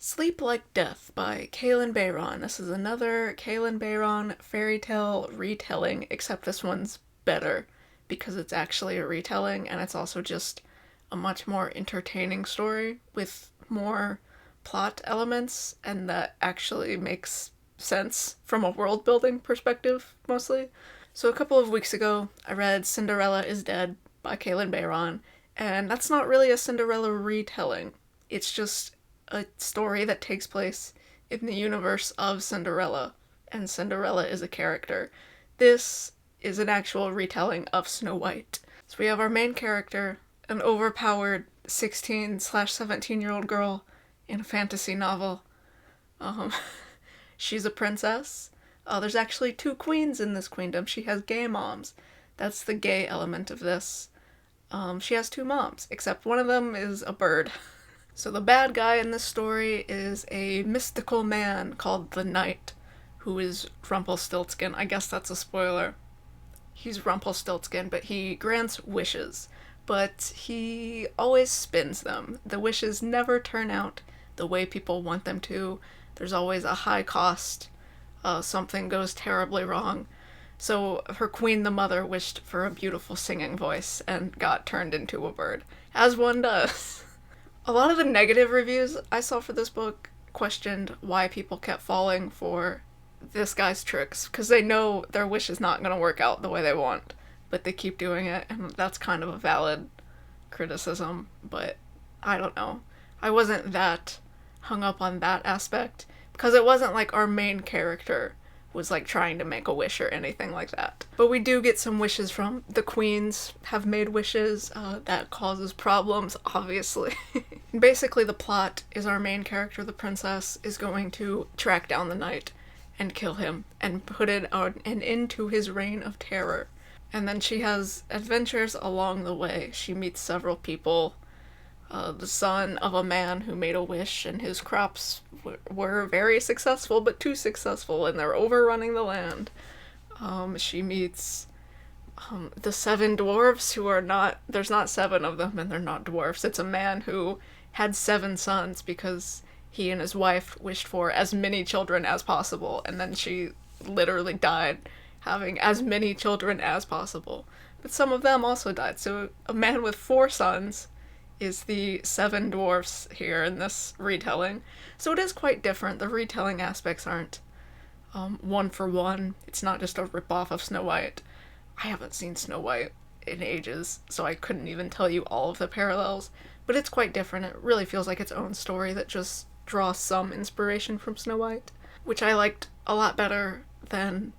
Sleep Like Death by Kalynn Bayron. This is another Kalynn Bayron fairy tale retelling, except this one's better because it's actually a retelling and it's also just a much more entertaining story with more plot elements and that actually makes sense from a world building perspective mostly. So a couple of weeks ago, I read Cinderella is Dead by Kalynn Bayron, and that's not really a Cinderella retelling. It's just a story that takes place in the universe of Cinderella, and Cinderella is a character. This is an actual retelling of Snow White. So we have our main character, an overpowered 16/17-year-old girl in a fantasy novel. Um, she's a princess. There's actually two queens in this queendom. She has gay moms. That's the gay element of this. She has two moms, except one of them is a bird. So the bad guy in this story is a mystical man called the Knight, who is Rumpelstiltskin. I guess that's a spoiler. He's Rumpelstiltskin, but he grants wishes. But he always spins them. The wishes never turn out the way people want them to. There's always a high cost. Something goes terribly wrong. So her queen, the mother, wished for a beautiful singing voice and got turned into a bird, as one does. A lot of the negative reviews I saw for this book questioned why people kept falling for this guy's tricks, because they know their wish is not going to work out the way they want, but they keep doing it, and that's kind of a valid criticism, but I don't know. I wasn't that hung up on that aspect, because it wasn't like our main character was like trying to make a wish or anything like that. But we do get some wishes from the queens have made wishes. That causes problems, obviously. Basically, the plot is our main character, the princess, is going to track down the knight and kill him and put an end to his reign of terror. And then she has adventures along the way. She meets several people. The son of a man who made a wish, and his crops were very successful, but too successful, and they're overrunning the land. She meets the seven dwarves who are not, there's not seven of them, and they're not dwarfs. It's a man who had seven sons because he and his wife wished for as many children as possible, and then she literally died having as many children as possible. But some of them also died, so a man with four sons is the seven dwarfs here in this retelling. So it is quite different. The retelling aspects aren't one for one. It's not just a ripoff of Snow White. I haven't seen Snow White in ages, so I couldn't even tell you all of the parallels. But it's quite different. It really feels like its own story that just draws some inspiration from Snow White, which I liked a lot better than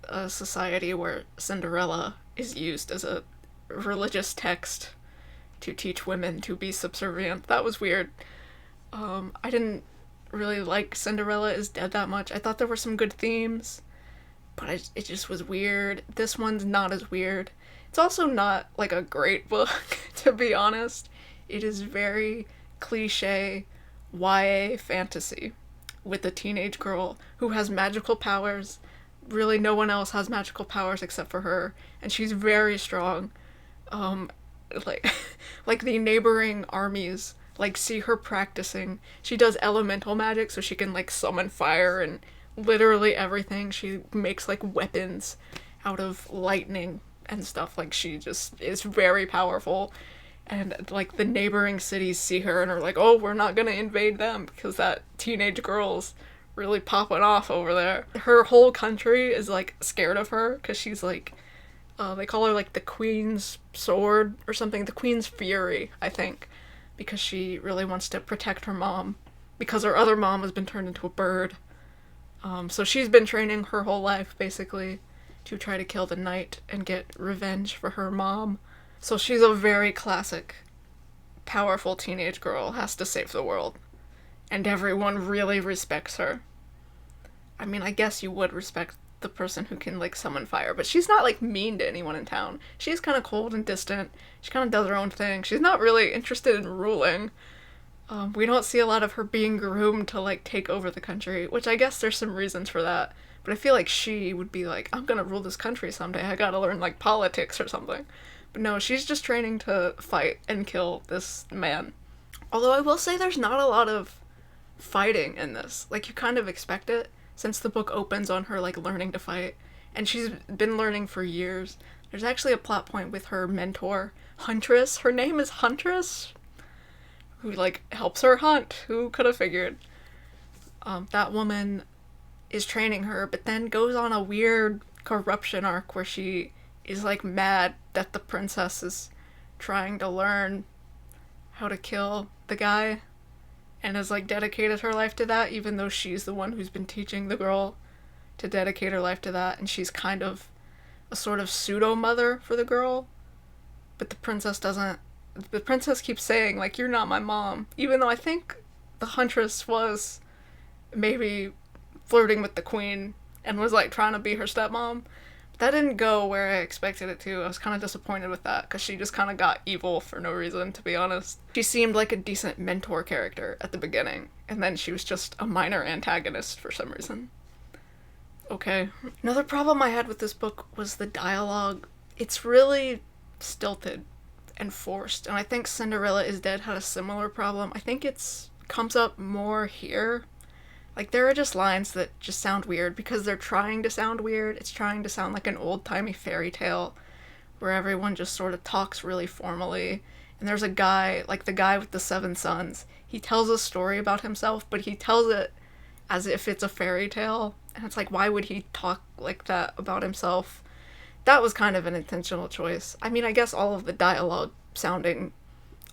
a society where Cinderella is used as a religious text to teach women to be subservient. That was weird. I didn't really like Cinderella is Dead that much. I thought there were some good themes, but it just was weird. This one's not as weird. It's also not like a great book, to be honest. It is very cliche YA fantasy with a teenage girl who has magical powers. Really, no one else has magical powers except for her, and she's very strong. Like like the neighboring armies like see her practicing. She does elemental magic, so she can like summon fire and literally everything. She makes like weapons out of lightning and stuff. Like she just is very powerful, and like the neighboring cities see her and are like, oh, we're not gonna invade them because that teenage girl's really popping off over there. Her whole country is like scared of her because she's like they call her like the Queen's Sword or something, the Queen's Fury, I think, because she really wants to protect her mom because her other mom has been turned into a bird. So she's been training her whole life basically to try to kill the knight and get revenge for her mom. So she's a very classic, powerful teenage girl, has to save the world. And everyone really respects her. I mean, I guess you would respect the person who can like summon fire, but she's not like mean to anyone in town. She's kind of cold and distant. She kind of does her own thing. She's not really interested in ruling. We don't see a lot of her being groomed to like take over the country, which I guess there's some reasons for that, but I feel like she would be like, I'm gonna rule this country someday, I gotta learn like politics or something. But no, she's just training to fight and kill this man. Although I will say there's not a lot of fighting in this. Like, you kind of expect it, since the book opens on her, like, learning to fight. And she's been learning for years. There's actually a plot point with her mentor, Huntress. Her name is Huntress, who, like, helps her hunt. Who could have figured? That woman is training her, but then goes on a weird corruption arc where she is, like, mad that the princess is trying to learn how to kill the guy, and has, like, dedicated her life to that, even though she's the one who's been teaching the girl to dedicate her life to that, and she's kind of a sort of pseudo-mother for the girl, but the princess doesn't. The princess keeps saying, like, you're not my mom, even though I think the Huntress was maybe flirting with the queen and was, like, trying to be her stepmom. That didn't go where I expected it to. I was kind of disappointed with that, because she just kind of got evil for no reason, to be honest. She seemed like a decent mentor character at the beginning, and then she was just a minor antagonist for some reason. Okay. Another problem I had with this book was the dialogue. It's really stilted and forced, and I think Cinderella is Dead had a similar problem. I think it's comes up more here. Like, there are just lines that just sound weird because they're trying to sound weird. It's trying to sound like an old-timey fairy tale where everyone just sort of talks really formally. And there's a guy, like the guy with the 7 sons. He tells a story about himself, but he tells it as if it's a fairy tale. And it's like, why would he talk like that about himself? That was kind of an intentional choice. I mean, I guess all of the dialogue sounding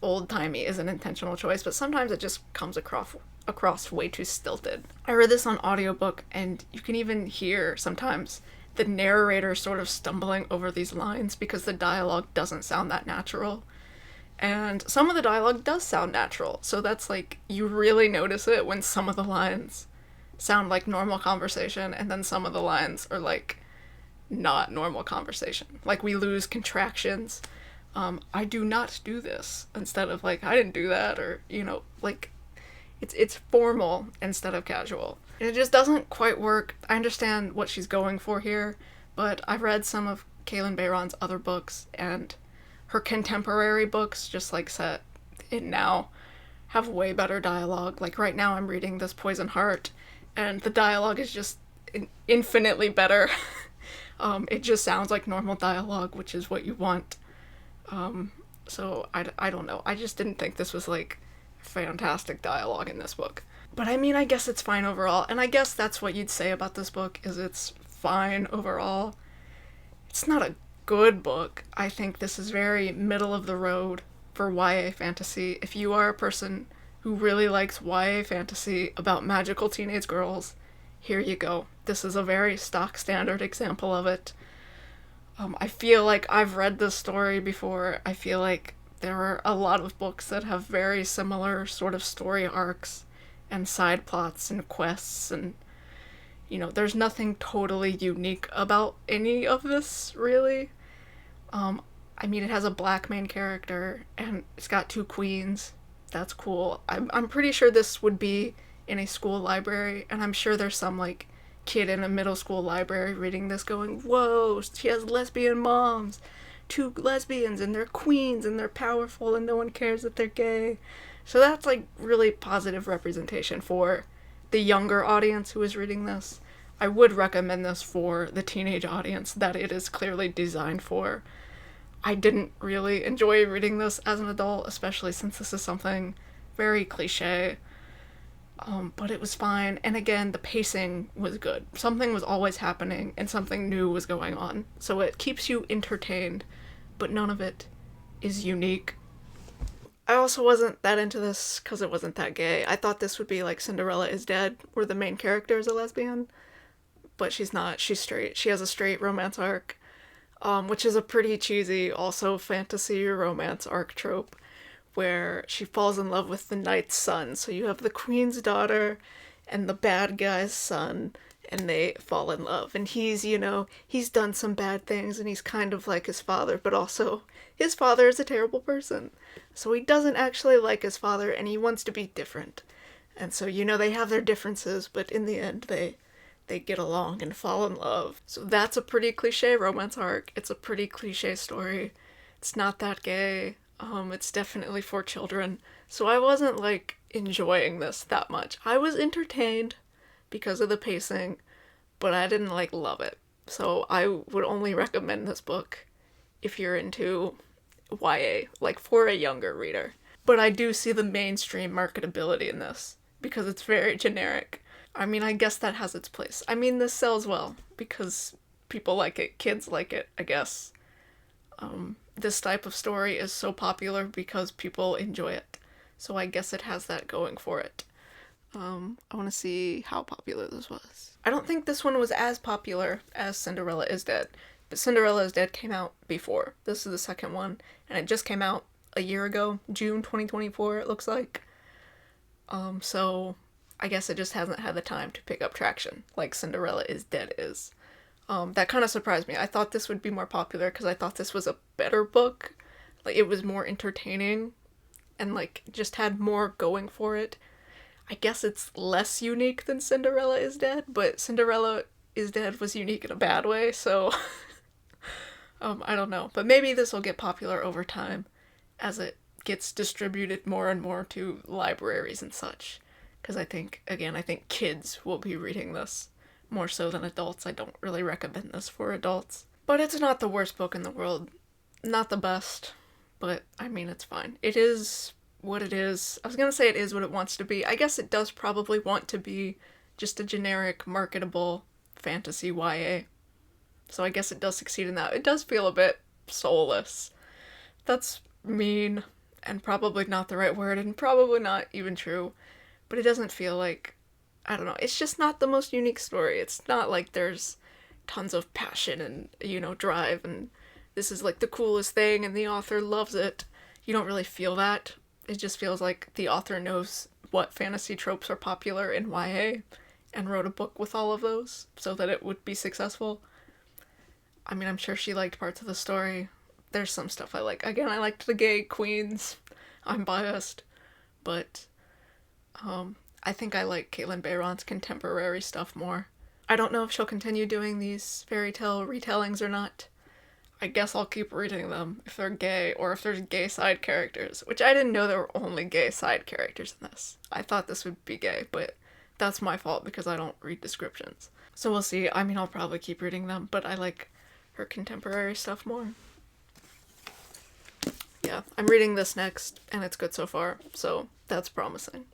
old-timey is an intentional choice, but sometimes it just comes across way too stilted. I read this on audiobook, and you can even hear sometimes the narrator sort of stumbling over these lines because the dialogue doesn't sound that natural. And some of the dialogue does sound natural, so that's like, you really notice it when some of the lines sound like normal conversation, and then some of the lines are like not normal conversation. Like, we lose contractions. I do not do this, instead of like, I didn't do that, or, you know, like, it's formal instead of casual. And it just doesn't quite work. I understand what she's going for here, but I've read some of Kalynn Bayron's other books, and her contemporary books, just like set in now, have way better dialogue. Like, right now I'm reading this Poison Heart, and the dialogue is just infinitely better. It just sounds like normal dialogue, which is what you want. So I don't know. I just didn't think this was, like, fantastic dialogue in this book. But I mean, I guess it's fine overall, and I guess that's what you'd say about this book, is it's fine overall. It's not a good book. I think this is very middle of the road for YA fantasy. If you are a person who really likes YA fantasy about magical teenage girls, here you go. This is a very stock standard example of it. I feel like I've read this story before. I feel like there are a lot of books that have very similar sort of story arcs and side plots and quests, and, you know, there's nothing totally unique about any of this, really. I mean, it has a black main character, and it's got 2 queens. That's cool. I'm pretty sure this would be in a school library, and I'm sure there's some, like, kid in a middle school library reading this going, whoa, she has lesbian moms. 2 lesbians, and they're queens, and they're powerful, and no one cares that they're gay. So that's, like, really positive representation for the younger audience who is reading this. I would recommend this for the teenage audience that it is clearly designed for. I didn't really enjoy reading this as an adult, especially since this is something very cliche. But it was fine, and again, the pacing was good. Something was always happening, and something new was going on. So it keeps you entertained, but none of it is unique. I also wasn't that into this because it wasn't that gay. I thought this would be like Cinderella is Dead, where the main character is a lesbian, but she's not. She's straight. She has a straight romance arc, which is a pretty cheesy, also fantasy romance arc trope, where she falls in love with the knight's son. So you have the queen's daughter and the bad guy's son, and they fall in love. And he's, you know, he's done some bad things, and he's kind of like his father, but also his father is a terrible person. So he doesn't actually like his father, and he wants to be different. And so, you know, they have their differences, but in the end, they get along and fall in love. So that's a pretty cliche romance arc. It's a pretty cliche story. It's not that gay. It's definitely for children. So I wasn't, like, enjoying this that much. I was entertained because of the pacing, but I didn't like love it. So I would only recommend this book if you're into YA, like for a younger reader. But I do see the mainstream marketability in this because it's very generic. I mean, I guess that has its place. I mean, this sells well because people like it, kids like it, I guess. This type of story is so popular because people enjoy it. So I guess it has that going for it. I want to see how popular this was. I don't think this one was as popular as Cinderella is Dead, but Cinderella is Dead came out before. This is the second one, and it just came out a year ago, June 2024, it looks like. So I guess it just hasn't had the time to pick up traction like Cinderella is Dead is. That kind of surprised me. I thought this would be more popular because I thought this was a better book. Like, it was more entertaining and, like, just had more going for it. I guess it's less unique than Cinderella is Dead, but Cinderella is Dead was unique in a bad way, so I don't know. But maybe this will get popular over time as it gets distributed more and more to libraries and such. Because I think kids will be reading this more so than adults. I don't really recommend this for adults. But it's not the worst book in the world. Not the best, but I mean, it's fine. It is what it is. I was gonna say it is what it wants to be. I guess it does probably want to be just a generic, marketable fantasy YA. So I guess it does succeed in that. It does feel a bit soulless. That's mean, and probably not the right word, and probably not even true. But it doesn't feel like, I don't know, it's just not the most unique story. It's not like there's tons of passion and, drive, and this is like the coolest thing, and the author loves it. You don't really feel that. It just feels like the author knows what fantasy tropes are popular in YA and wrote a book with all of those so that it would be successful. I mean, I'm sure she liked parts of the story. There's some stuff I like. Again, I liked the gay queens. I'm biased. But I think I like Kalynn Bayron's contemporary stuff more. I don't know if she'll continue doing these fairy tale retellings or not. I guess I'll keep reading them if they're gay, or if there's gay side characters, which I didn't know there were only gay side characters in this. I thought this would be gay, but that's my fault because I don't read descriptions. So we'll see. I mean, I'll probably keep reading them, but I like her contemporary stuff more. Yeah, I'm reading this next, and it's good so far, so that's promising.